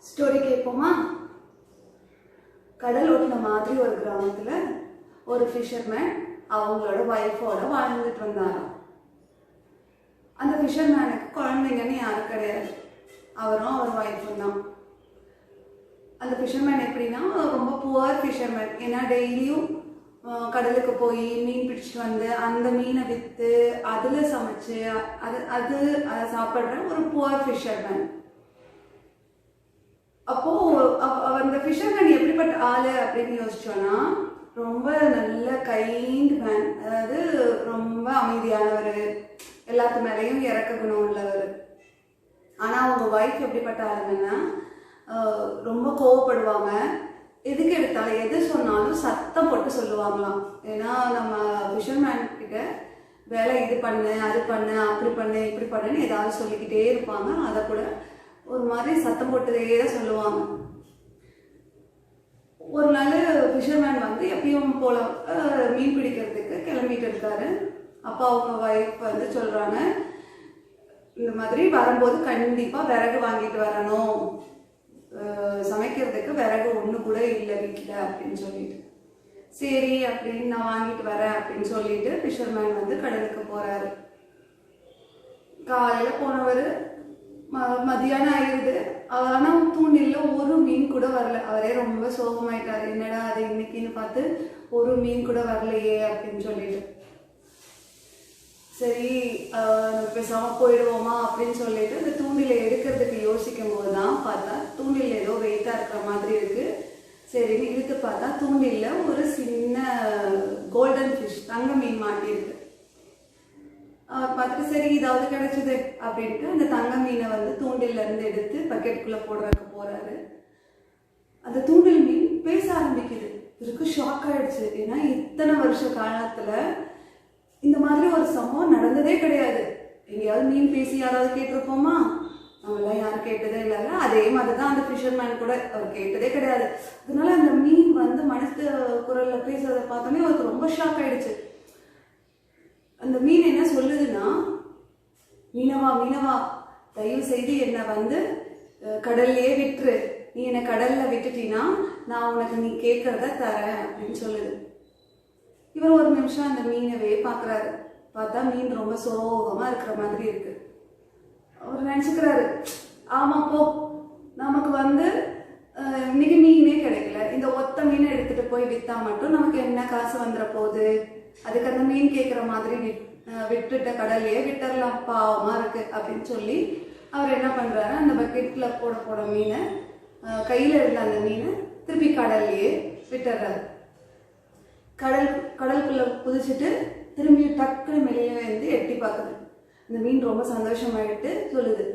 Story கேட்போமா? கடல் ஒட்டின மாதிரி ஒரு கிராமத்துல ஒரு ஃபிஷர்மேன் அவங்களோட ஒய்ஃபோட வாழ்ந்துட்டு வந்தாராம். அந்த ஃபிஷர்மேனுக்கு குழந்தைங்கன்னு யாரும் கிடையாது. அவரும் அவர் ஒய்ஃபும் தான். அந்த ஃபிஷர்மேன் எப்படின்னா ரொம்ப புவர் ஃபிஷர்மேன். ஏன்னா டெய்லியும் கடலுக்கு போய் மீன் பிடிச்சிட்டு வந்து அந்த மீனை விற்று அதில் சமைச்சு அதை சாப்பிட்ற ஒரு புவர் ஃபிஷர்மேன். அப்போ அந்த ஃபிஷர்மேன் எப்படிப்பட்ட ஆளு அப்படின்னு யோசிச்சோன்னா, ரொம்ப நல்ல கைண்ட் மேன். அதாவது ரொம்ப அமைதியானவர், எல்லாத்து மேலேயும் இறக்க குணம் உள்ளவர். ஆனால் அவங்க ஒய்ஃப் எப்படிப்பட்ட ஆளுங்கன்னா ரொம்ப கோவப்படுவாங்க. எதுக்கு எடுத்தாலும் எது சொன்னாலும் சத்தம் போட்டு சொல்லுவாங்களாம். ஏன்னா நம்ம ஃபிஷர்மேன் கிட்ட வேலை இது பண்ணு, அது பண்ணு, அப்படி பண்ணு, இப்படி பண்ணுன்னு ஏதாவது சொல்லிக்கிட்டே இருப்பாங்க. அதை கூட ஒரு மாதிரி சத்தம் போட்டதே தான் சொல்லுவாங்க. ஒரு நாள் ஃபிஷர்மேன் வந்து எப்பயும் போல மீன் பிடிக்கிறதுக்கு கிளம்பிட்டு இருக்காரு. அப்போ அவங்க ஒய்ஃப் வந்து சொல்றாங்க, இந்த மாதிரி வரும்போது கண்டிப்பா விறகு வாங்கிட்டு வரணும், சமைக்கிறதுக்கு விறகு ஒண்ணு கூட இல்லை வீட்டுல அப்படின்னு சொல்லிட்டு, சரி அப்படின்னு நான் வாங்கிட்டு வரேன் அப்படின்னு சொல்லிட்டு ஃபிஷர்மேன் வந்து கடலுக்கு போறாரு. காலையில போனவர் மதியானம் ஆயிடுது. ஆனால் தூண்டில ஒரு மீன் கூட வரல. அவரே ரொம்ப சோகமாயிட்டாரு. என்னடா அது இன்னைக்குன்னு பார்த்து ஒரு மீன் கூட வரலையே அப்படின்னு சொல்லிட்டு, சரி பேசாம போயிடுவோமா அப்படின்னு சொல்லிட்டு இந்த தூண்டில எடுக்கிறதுக்கு யோசிக்கும் போதுதான் பார்த்தா தூண்டில் ஏதோ வெயிட்டா இருக்கிற மாதிரி இருக்கு. சரின்னு இழுத்து பார்த்தா தூண்டில ஒரு சின்ன கோல்டன் ஃபிஷ், தங்க மீன் மாட்டியிருக்கு. அவர் பார்த்துட்டு சரி இதாவது கிடைச்சது அப்படின்ட்டு அந்த தங்க மீனை வந்து தூண்டில இருந்து எடுத்து பக்கெட்டுக்குள்ள போடுறதுக்கு போறாரு. அந்த தூண்டில் மீன் பேச ஆரம்பிக்குது. இவருக்கு ஷாக் ஆயிடுச்சு. ஏன்னா இத்தனை வருஷ காலத்துல இந்த மாதிரி ஒரு சம்பவம் நடந்ததே கிடையாது. எங்கேயாவது மீன் பேசி யாராவது கேட்டிருப்போமா? நம்மளாம் யாரும் கேட்டதே இல்லைல்ல. அதே மாதிரிதான் அந்த ஃபிஷர்மேன் கூட அவர் கேட்டதே கிடையாது. அதனால அந்த மீன் வந்து மனுஷ குரல்ல பேசுறதை பார்த்தோன்னே அவருக்கு ரொம்ப ஷாக் ஆயிடுச்சு. அந்த மீன் என்ன சொல்லுதுன்னா, மீனவா மீனவா தயவு செய்து என்னை வந்து கடல்லையே விட்டுரு, நீ என்னை கடல்ல விட்டுட்டீன்னா நான் உனக்கு நீ கேட்கறத தரேன் அப்படின்னு சொல்லுது. இவர் ஒரு நிமிஷம் அந்த மீனவே பாக்குறாரு. பார்த்தா மீன் ரொம்ப சோகமா இருக்கிற மாதிரி இருக்கு. அவர் நினைச்சுக்கிறாரு, ஆமா போ, நமக்கு வந்து இன்னைக்கு மீனே கிடைக்கல, இந்த ஒத்த மீனை எடுத்துட்டு போய் வித்தா மட்டும் நமக்கு என்ன காசு வந்துட போகுது, அதுக்கு அந்த மீன் கேட்குற மாதிரி விட்டுட்ட கடல்லையே விட்டுறலாம், பாவமா இருக்கு அப்படின்னு சொல்லி அவர் என்ன பண்றாரு, அந்த பக்கெட்ல போட மீனை கையில இருந்த அந்த மீனை திருப்பி கடல்லையே விட்டுறாரு. கடலுக்குள்ள குதிச்சுட்டு திரும்பி டக்குன்னு வெளியே வந்து எட்டி பார்க்குது. இந்த மீன் ரொம்ப சந்தோஷமாயிட்டு சொல்லுது,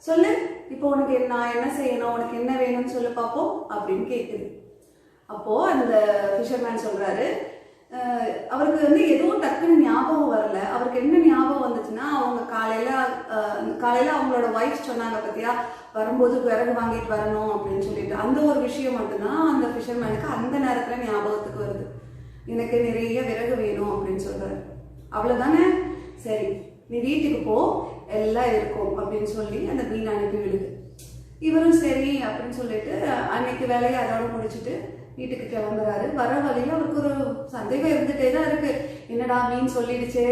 சொல்லு இப்போ உனக்கு நான் என்ன செய்யணும், உனக்கு என்ன வேணும்னு சொல்லு பார்ப்போம் அப்படின்னு கேட்குது. அப்போ அந்த ஃபிஷர்மேன் சொல்றாரு, அவருக்கு வந்து எதுவும் டக்குன்னு ஞாபகம் வரல. அவருக்கு என்ன ஞாபகம் வந்துச்சுன்னா, அவங்க காலையில அவங்களோட ஒய்ஃப் சொன்னாங்க பத்தியா, வரும்போது விறகு வாங்கிட்டு வரணும் அப்படின்னு சொல்லிட்டு, அந்த ஒரு விஷயம் மட்டும்தான் அந்த ஃபிஷர்மேனுக்கு அந்த நேரத்துல ஞாபகத்துக்கு வருது. எனக்கு நிறைய விறகு வேணும் அப்படின்னு சொல்றாரு. அவ்வளவுதானே, சரி நீ வீட்டுக்கு போ, எல்லாம் இருக்கும் அப்படின்னு சொல்லி அந்த மீன் அனுப்பி விடுது. இவரும் சரி அப்படின்னு சொல்லிட்டு அன்னைக்கு வேலையை அதோட முடிச்சுட்டு வீட்டுக்கு கிளம்புறாரு. வர வழியில அவருக்கு ஒரு சந்தேகம் இருந்துட்டே தான் இருக்கு. என்னடா மீன் சொல்லிடுச்சே,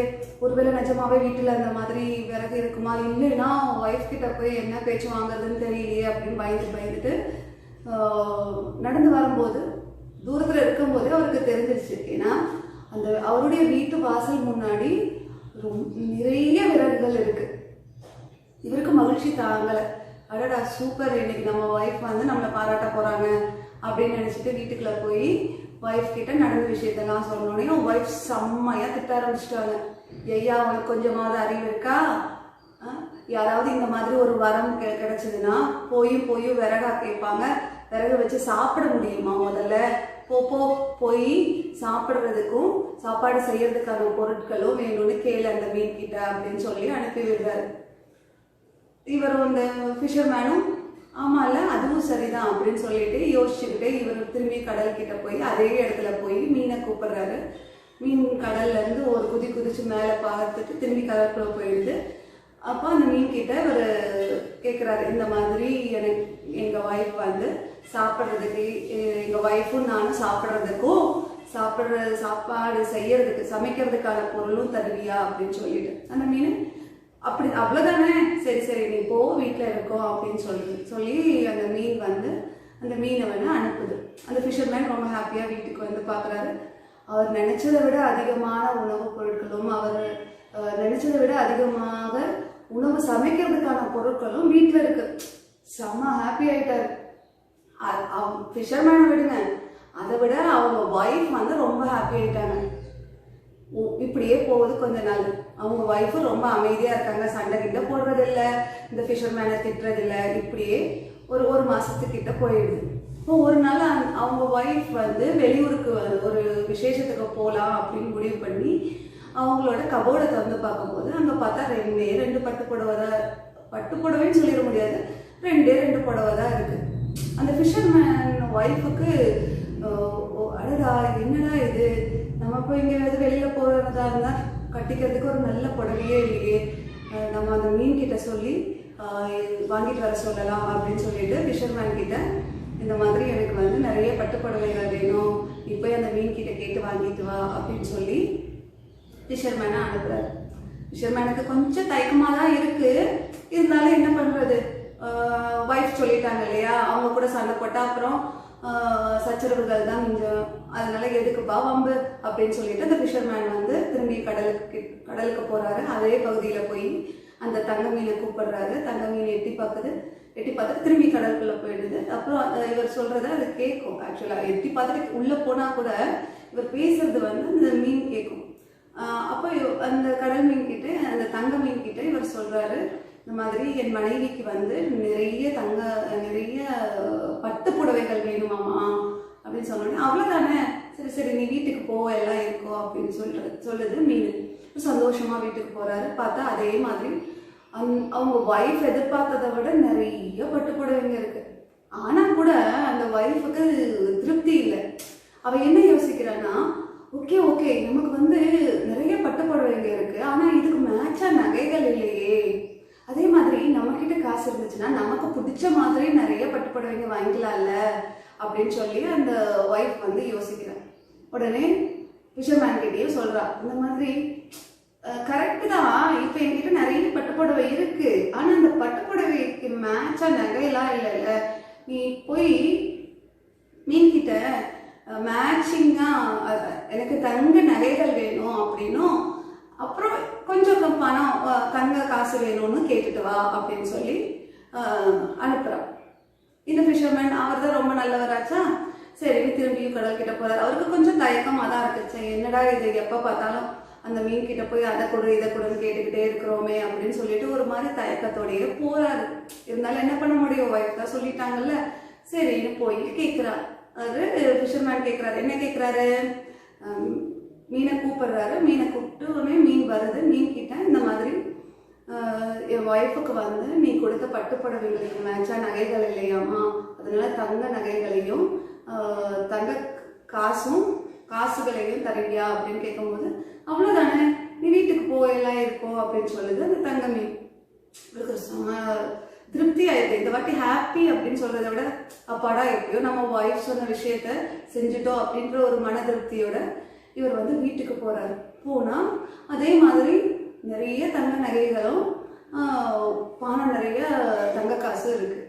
ஒருவேளை நிஜமாவே வீட்டுல அந்த மாதிரி விறகு இருக்குமா, இல்லைன்னா ஒய்ஃப் கிட்ட போய் என்ன பேச்சு வாங்குறதுன்னு தெரியலையே அப்படின்னு பயந்துட்டு நடந்து வரும்போது தூரத்துல இருக்கும் போதே அவருக்கு தெரிஞ்சிருச்சு. ஏன்னா அந்த அவருடைய வீட்டு வாசல் முன்னாடி நிறைய விறகுகள் இருக்கு. இவருக்கு மகிழ்ச்சி தாங்கல. அடடா சூப்பர், இன்னைக்கு நம்ம ஒய்ஃப் வந்து நம்மளை பாராட்ட போறாங்க அப்படின்னு நினைச்சிட்டு வீட்டுக்குள்ள போய் ஒய்ஃப் கிட்ட நடந்த விஷயத்தெல்லாம் சொன்னோடனே ஒய்ஃப் செம்மையா திட்ட ஆரம்பிச்சிட்டாங்க. ஐயா அவனுக்கு கொஞ்சமாவது அறிவு இருக்கா, யாராவது இந்த மாதிரி ஒரு வரம் கிடைச்சதுன்னா போய் விறகா கேட்பாங்க, விறகு வச்சு சாப்பிட முடியுமா, முதல்ல போய் சாப்பிட்றதுக்கும் சாப்பாடு செய்யறதுக்கான பொருட்களும் வேணும்னு கேளு அந்த மீன் கிட்ட அப்படின்னு சொல்லி அனுப்பி விடுறாரு. இவர் அந்த ஃபிஷர்மேனும் ஆமால அதுவும் சரிதான் அப்படின்னு சொல்லிட்டு யோசிச்சுக்கிட்டு இவர் திரும்பி கடல் கிட்ட போய் அதே இடத்துல போய் மீனை கூப்பிடுறாரு. மீன் கடல்ல இருந்து ஒரு குதிச்சு மேலே பார்த்துட்டு திரும்பி கடற்குள்ள போயிடுது. அப்போ அந்த மீன் கிட்ட இவர் கேட்குறாரு, இந்த மாதிரி எனக்கு எங்கள் ஒய்ஃப் வந்து சாப்பிட்றதுக்கு, எங்கள் ஒய்ஃபும் நானும் சாப்பிட்றதுக்கும் சாப்பாடு செய்யறதுக்கு சமைக்கிறதுக்கான பொருளும் தருவியா அப்படின்னு சொல்லிட்டு அந்த மீன் அப்படி அவ்வளோதானே, சரி சரி நீ போ வீட்டில் இருக்கோம் அப்படின்னு சொல்லி அந்த மீன் வந்து அந்த மீனை வந்து அனுப்புது. அந்த ஃபிஷர்மேன் ரொம்ப ஹாப்பியாக வீட்டுக்கு வந்து பார்க்குறாரு. அவர் நினைச்சதை விட அதிகமான உணவுப் பொருட்களும், அவர் நினைச்சதை விட அதிகமாக உணவு சமைக்கிறதுக்கான பொருட்களும் வீட்டில் இருக்கு. செம்ம ஹாப்பி ஆயிட்டாரு. ஃபிஷர்மேனை விடுங்க, அதை விட அவங்க ஒய்ஃப் வந்து ரொம்ப ஹாப்பி ஆயிட்டாங்க. இப்படியே போகுது கொஞ்ச நாள். அவங்க ஒய்ஃபும் ரொம்ப அமைதியாக இருக்காங்க, சண்டை கிட்ட போடுறதில்ல, இந்த ஃபிஷர்மேனை திட்டுறதில்ல. இப்படியே ஒரு மாசத்துக்கிட்ட போயிடுது. இப்போ ஒரு நாள் அவங்க ஒய்ஃப் வந்து வெளியூருக்கு ஒரு விசேஷத்துக்கு போகலாம் அப்படின்னு முடிவு பண்ணி அவங்களோட கபோர்டை திறந்து பார்க்கும்போது அங்கே பார்த்தா ரெண்டு பட்டு புடவைன்னு சொல்லிட முடியாது, ரெண்டு புடவை தான் இருக்கு. அந்த ஃபிஷர்மேன் ஒய்ஃபுக்கு அடடா என்னடா இது, நம்ம போய் எங்கேயாவது வெளியில போறதா இருந்தால் கட்டிக்கிறதுக்கு ஒரு நல்ல புடவையே இல்லையே, நம்ம அந்த மீன் கிட்ட சொல்லி வாங்கிட்டு வர சொல்லலாம் அப்படின்னு சொல்லிட்டு ஃபிஷர்மேன் கிட்ட இந்த மாதிரி எனக்கு வந்து நிறைய பட்டு புடவைகள் வேணும், நீ போய் அந்த மீன் கிட்ட கேட்டு வாங்கிட்டு வா அப்படின்னு சொல்லி ஃபிஷர்மேனை அனுப்புறாரு. ஃபிஷர்மேனுக்கு கொஞ்சம் தயக்கமாக தான் இருக்கு, இருந்தாலும் என்ன பண்றது, ஒய்ஃப் சொல்லிட்டாங்க இல்லையா, அவங்க கூட சண்டை போட்டா அப்புறம் சச்சரவுகள் தான் மிஞ்சம், அதனால எதுக்குப்பா வம்பு அப்படின்னு சொல்லிட்டு அந்த ஃபிஷர்மேன் வந்து திரும்பி கடலுக்கு போறாரு. அதே பகுதியில் போய் அந்த தங்க மீனை கூப்பிடுறாரு. தங்க மீன் எட்டி பார்த்துட்டு திரும்பி கடலுக்குள்ள போயிடுது. அப்புறம் இவர் சொல்றத அது கேட்கும். ஆக்சுவலா எட்டி பார்த்துட்டு உள்ள போனா கூட இவர் பேசுறது வந்து அந்த மீன் கேட்கும். அப்போ அந்த கடல் மீன் கிட்ட, அந்த தங்க மீன் கிட்ட இவர் சொல்றாரு, இந்த மாதிரி என் மனைவிக்கு வந்து நிறைய பட்டு புடவைகள் வேணுமாமா அப்படின்னு சொன்னோடனே அவ்வளோதானே, சரி சரி நீ வீட்டுக்கு போ எல்லாம் இருக்கோ அப்படின்னு சொல்லுது மீன். சந்தோஷமா வீட்டுக்கு போறாரு. பார்த்தா அதே மாதிரி அவங்க ஒய்ஃப் எதிர்பார்த்ததை விட நிறைய பட்டு புடவைங்க இருக்கு. ஆனா கூட அந்த ஒய்ஃபுக்கு திருப்தி இல்லை. அவ என்ன யோசிக்கிறான்னா, ஓகே ஓகே நமக்கு வந்து நிறைய பட்டு புடவைங்க இருக்கு, ஆனா இதுக்கு மேட்சா நகைகள் இல்லையே, அதே மாதிரி நம்ம கிட்ட காசு இருந்துச்சுன்னா நமக்கு பிடிச்ச மாதிரி நிறைய பட்டு புடவைங்க வாங்கிக்கலாம்ல அப்படின்னு சொல்லி அந்த ஒய்ஃப் வந்து யோசிக்கிறார். உடனே ஃபிஷர்மேன் கிட்டேயும் சொல்றா, இந்த மாதிரி கரெக்டு தான், இப்போ என்கிட்ட நிறைய பட்டு புடவை இருக்கு, ஆனா அந்த பட்டு புடவைக்கு மேட்சா நகையெல்லாம் இல்லைல்ல, நீ போய் மீன் கிட்ட மேட்சிங்கா எனக்கு தங்க நகைகள் வேணும் அப்படின்னும் அப்புறம் கொஞ்சம் பணம் தங்க காசு வேணும்னு கேட்டுட்டு வா அப்படின்னு சொல்லி அனுப்புறான். இந்த ஃபிஷர்மேன் அவர் தான் ரொம்ப நல்லவராச்சா, சரி திரும்பியும் கடல் கிட்ட போறாரு. அவருக்கு கொஞ்சம் தயக்கமாக தான் இருக்குச்சு, என்னடா இது எப்போ பார்த்தாலும் அந்த மீன் கிட்ட போய் அதை கொடு இதை கொடுன்னு கேட்டுக்கிட்டே இருக்கிறோமே அப்படின்னு சொல்லிட்டு ஒரு மாதிரி தயக்கத்தோடையே போறாரு. இருந்தாலும் என்ன பண்ண முடியும், ஒய்ஃப் தான் சொல்லிட்டாங்கல்ல, சரின்னு போய் கேட்குறாரு. அது ஃபிஷர்மேன் கேட்குறாரு, என்ன கேட்குறாரு, மீனை கூப்பிடுறாரு. மீனை கூப்பிட்டு உடனே மீன் வருது. மீன் கிட்ட இந்த மாதிரி என் ஒய்ஃபுக்கு வந்து நீ கொடுத்த பட்டு புடவைகளுக்கு மேட்சா நகைகள் இல்லையாமா, அதனால தங்க நகைகளையும் தங்க காசுகளையும் தருவியா அப்படின்னு கேட்கும்போது, அவ்வளோதானே நீ வீட்டுக்கு போயெல்லாம் இருக்கோம் அப்படின்னு சொல்லுது அந்த தங்க மீன். திருப்தி ஆயிடுது. இந்த வாட்டி ஹாப்பி அப்படின்னு சொல்றதை விட அப்பாடா எப்படியோ நம்ம ஒய்ஃப் சொன்ன விஷயத்த செஞ்சுட்டோம் அப்படின்ற ஒரு மன திருப்தியோட இவர் வந்து வீட்டுக்கு போறாரு. போனா அதே மாதிரி நிறைய தங்க நகைகளும் பணம் நிறைய தங்க காசு இருக்கு.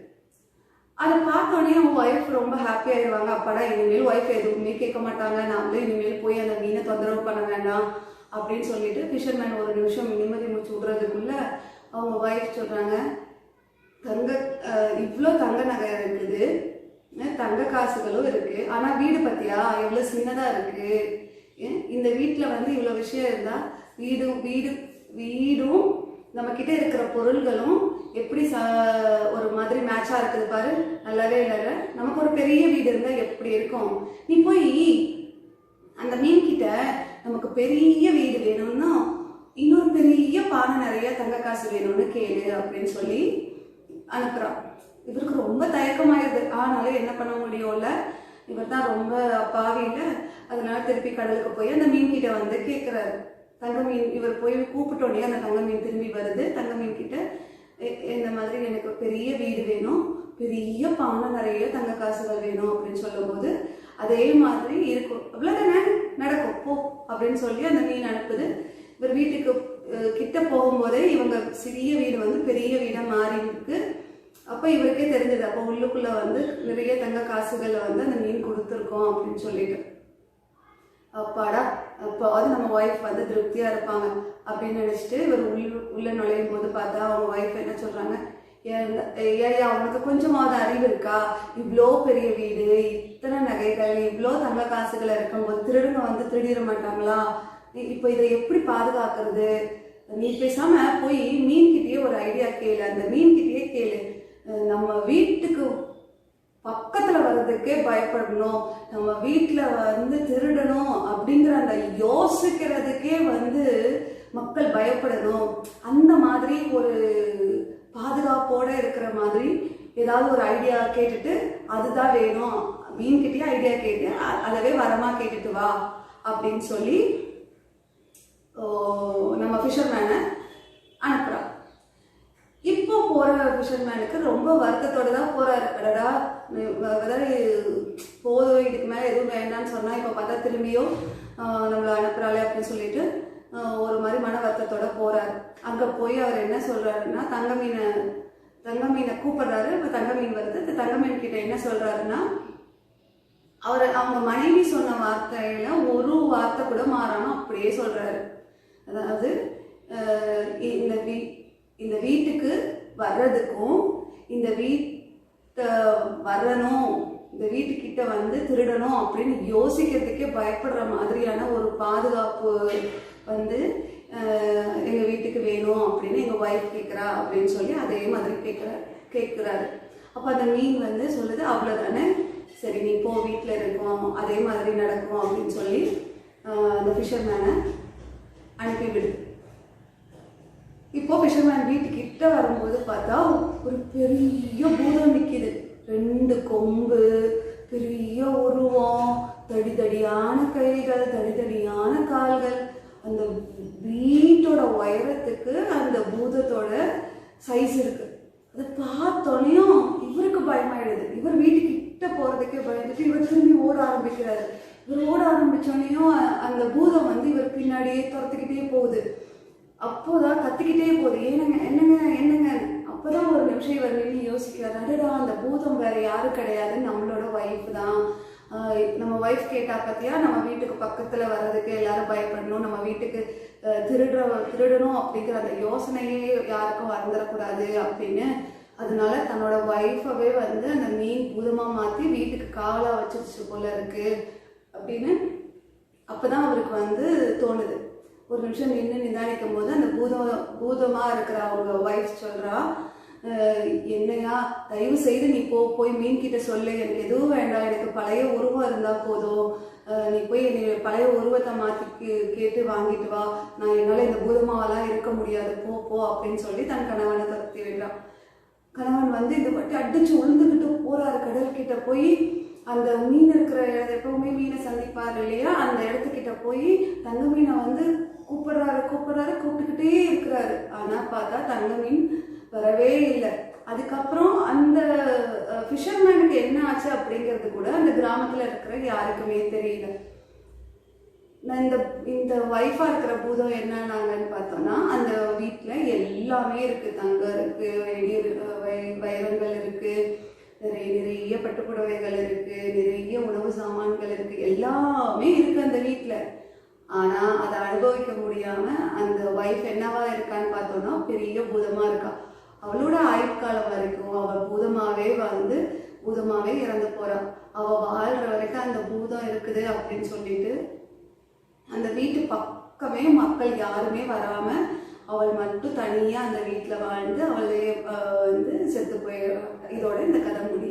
அதை பார்த்தோன்னே அவங்க ஒய்ஃப் ரொம்ப ஹாப்பி ஆயிடுவாங்க. அப்பாடா இனிமேல் ஒய்ஃப் எதுவுமே கேட்க மாட்டாங்க, நாமளும் இனிமேல் போய் அந்த மீனை தொந்தரவு பண்ண வேண்டாம் அப்படின்னு சொல்லிட்டு ஃபிஷர்மேன் ஒரு நிமிஷம் நிம்மதி மூச்சு விடுறதுக்குள்ள அவங்க ஒய்ஃப் சொல்றாங்க, இவ்வளோ தங்க நகை இருக்குது, தங்க காசுகளும் இருக்கு, ஆனா வீடு பத்தியா எவ்வளவு சின்னதா இருக்கு, இந்த வீட்டுல வந்து இவ்வளவு விஷயம் இருந்தா வீடும் நம்ம கிட்ட இருக்கிற பொருள்களும் எப்படி ஒரு மாதிரி மேட்சா இருக்குது பாரு, நல்லாவே இல்லை, நமக்கு ஒரு பெரிய வீடு இருந்தா எப்படி இருக்கும், நீ போய் அந்த மீன் கிட்ட நமக்கு பெரிய வீடு வேணும்னா இன்னொரு பெரிய பானை நிறைய தங்க காசு வேணும்னு கேளு அப்படின்னு சொல்லி அனுப்புறான். இவருக்கு ரொம்ப தயக்கமாயிருது. ஆனாலும் என்ன பண்ண முடியும்ல, இவர் தான் ரொம்ப பாவியில, அதனால திருப்பி கடலுக்கு போய் அந்த மீன் கிட்ட வந்து கேட்கிறாரு. தங்க மீன் இவர் போய் கூப்பிட்டோடனே அந்த தங்க மீன் திரும்பி வருது. தங்க மீன் கிட்ட இந்த மாதிரி எனக்கு பெரிய வீடு வேணும், பெரிய பானை நிறைய தங்க காசுகள் வேணும் அப்படின்னு சொல்லும்போது அதே மாதிரி இருக்கும், அவ்வளோதானே நடக்கும் போ அப்படின்னு சொல்லி அந்த மீன் அனுப்புது. இவர் வீட்டுக்கு கிட்ட போகும்போதே இவங்க சிறிய வீடு வந்து பெரிய வீடாக மாறி இருக்கு. அப்போ இவருக்கே தெரிஞ்சது, அப்போ உள்ளுக்குள்ள வந்து நிறைய தங்க காசுகளை வந்து அந்த மீன் கொடுத்துருக்கோம் அப்படின்னு சொல்லிட்டு, அப்பாடா அப்போது நம்ம ஒய்ஃப் வந்து திருப்தியாக இருப்பாங்க அப்படின்னு நினச்சிட்டு இவர் உள்ள நுழையும் போது பார்த்தா அவங்க ஒய்ஃப் என்ன சொல்கிறாங்க, ஏயா அவனுக்கு கொஞ்சமாவது அறிவு இருக்கா, இவ்வளோ பெரிய வீடு, இத்தனை நகைகள், இவ்வளோ தங்க காசுகளை இருக்கும்போது திருடுங்க வந்து திருடிட மாட்டாங்களா, இப்போ இதை எப்படி பாதுகாக்கிறது, நீ பேசாம போய் மீன்கிட்டயே ஒரு ஐடியா கேளு, அந்த மீன்கிட்டயே கேளு, நம்ம வீட்டுக்கு பக்கத்துல வர்றதுக்கே பயப்படணும், நம்ம வீட்டுல வந்து திருடணும் அப்படிங்கிற அந்த யோசிக்கிறதுக்கே வந்து மக்கள் பயப்படணும், அந்த மாதிரி ஒரு பாதுகாப்போட இருக்கிற மாதிரி ஏதாவது ஒரு ஐடியா கேட்டுட்டு அதுதான் வேணும், மீன்கிட்டயே ஐடியா கேட்டு அதவே வரமா கேட்டுட்டு வா அப்படின்னு சொல்லி நம்ம ஃபிஷர்மேனை அனுப்புறா. இப்போ போற ஃபிஷர்மேனுக்கு ரொம்ப வருத்தத்தோட தான் போறாரு. அடடா அதாவது போதும், இதுக்கு மேலே எதுவும் வேண்டாம்னு சொன்னா இப்போ பார்த்தா திரும்பியும் நம்மளை அனுப்புறாளே அப்படின்னு சொல்லிட்டு ஒரு மாதிரி மன வருத்தத்தோட போறாரு. அங்க போய் அவர் என்ன சொல்றாருன்னா, தங்க மீனை கூப்பிடுறாரு. இப்போ தங்க மீன் வருது. இந்த தங்க மீன் கிட்ட என்ன சொல்றாருன்னா, அவங்க மனைவி சொன்ன வார்த்தையில ஒரு வார்த்தை கூட மாறாம அப்படியே சொல்றாரு. அதாவது இந்த வீட்டுக்கு வர்றதுக்கும் இந்த வீட்டை வரணும், இந்த வீட்டுக்கிட்ட வந்து திருடணும் அப்படின்னு யோசிக்கிறதுக்கே பயப்படுற மாதிரியான ஒரு பாதுகாப்பு வந்து எங்க வீட்டுக்கு வேணும் அப்படின்னு எங்க ஒய்ஃப் கேட்குறா அப்படின்னு சொல்லி அதே மாதிரி கேட்குறாரு. அப்போ அந்த மீன் வந்து சொல்லுது, அவ்வளோதானே, சரி நீ போ, வீட்டில் இருக்கோம், அதே மாதிரி நடக்கும் அப்படின்னு சொல்லி அந்த ஃபிஷர்மேனை அனுப்பிவிடுது. இப்போ ஃபிஷர்மேன் வீட்டுக்கிட்ட வரும்போது பார்த்தா ஒரு பெரிய பூதம் நிற்கிது, 2 கொம்பு, பெரிய உருவம், தடிதடியான கைகள், தடிதடியான கால்கள், அந்த வீட்டோட உயரத்துக்கு அந்த பூதத்தோட சைஸ் இருக்கு. அதை பார்த்தோன்னையும் இவருக்கு பயமாயிடுது. இவர் வீட்டுக்கிட்ட போறதுக்கே பயந்துட்டு இவர் திரும்பி ஓட ஆரம்பிக்கிறாரு. இவர் ஓட ஆரம்பிச்சோன்னையும் அந்த பூதம் வந்து இவர் பின்னாடியே துரத்துக்கிட்டே போகுது. அப்போதான் கத்திக்கிட்டே போகுது, என்னங்க என்னங்க என்னங்க. அப்போதான் ஒரு நிமிஷம் இவர் நின்று யோசிக்கிறார், அடடா அந்த பூதம் வேற யாரும் கிடையாது, நம்மளோட ஒய்ஃப் தான். நம்ம ஒய்ஃப் கேட்டா பத்தியா, நம்ம வீட்டுக்கு பக்கத்துல வர்றதுக்கு எல்லாரும் பயப்படணும், நம்ம வீட்டுக்கு திருடணும் அப்படிங்கிற அந்த யோசனையே யாருக்கும் வந்துடக்கூடாது அப்படின்னு, அதனால தன்னோட ஒய்ஃபவே வந்து அந்த மீன் பூதமா மாத்தி வீட்டுக்கு காவலா வச்சிருச்சு போல இருக்கு அப்படின்னு அப்பதான் அவருக்கு வந்து தோணுது. ஒரு நிமிஷம் நின்று நிதானிக்கும் போது அந்த பூதமா இருக்கிற அவங்க ஒய்ஃப் சொல்றா, என்னையா தயவு செய்து நீ போய் மீன் கிட்ட சொல்லு, எனக்கு எதுவும் வேண்டாம், எனக்கு பழைய உருவம் இருந்தா போதும், நீ போய் நீ பழைய உருவத்தை மாற்றி கேட்டு வாங்கிட்டு வா, நான் என்னால் இந்த பூதமாவெல்லாம் இருக்க முடியாது, போ அப்படின்னு சொல்லி தன் கணவனை தத்தி விடுறான். கணவன் வந்து இந்த வாட்டி அடிச்சு உழுந்துக்கிட்டு போறாரு கடல் கிட்ட. போய் அந்த மீன் இருக்கிற எப்பவுமே மீனை சந்திப்பாரு இல்லையா, அந்த இடத்துக்கிட்ட போய் தங்க மீனை வந்து கூப்பிட்டுக்கிட்டே இருக்கிறாரு. ஆனா பார்த்தா தங்க மீன் வரவே இல்லை. அதுக்கப்புறம் அந்த ஃபிஷர்மேனுக்கு என்ன ஆச்சு அப்படிங்கிறது கூட அந்த கிராமத்துல இருக்கிற யாருக்குமே தெரியல. இந்த ஒய்ஃபா இருக்கிற பூதம் என்னன்னாங்கன்னு பார்த்தோம்னா, அந்த வீட்டுல எல்லாமே இருக்கு, தங்கம் இருக்கு, வைரங்கள் இருக்கு, நிறைய பட்டுப்புடவைகள் இருக்கு, நிறைய உணவு சாமான்கள் இருக்கு, எல்லாமே இருக்கு அந்த வீட்டுல. ஆனா அதை அனுபவிக்க முடியாம அந்த ஒய்ஃப் என்னவா இருக்கான்னு பார்த்தோம்னா பெரிய பூதமா இருக்கா. அவளோட ஆயுட்காலம் வரைக்கும் அவள் பூதமாவே இறந்து போறா. அவ வாழ்ற வரைக்கும் அந்த பூதம் இருக்குது அப்படின்னு சொல்லிட்டு அந்த வீட்டு பக்கமே மக்கள் யாருமே வராம அவள் மட்டும் தனியா அந்த வீட்டுல வாழ்ந்து அவளே வந்து செத்து போயிடுறா. இதோட இந்த கதை முடியும்.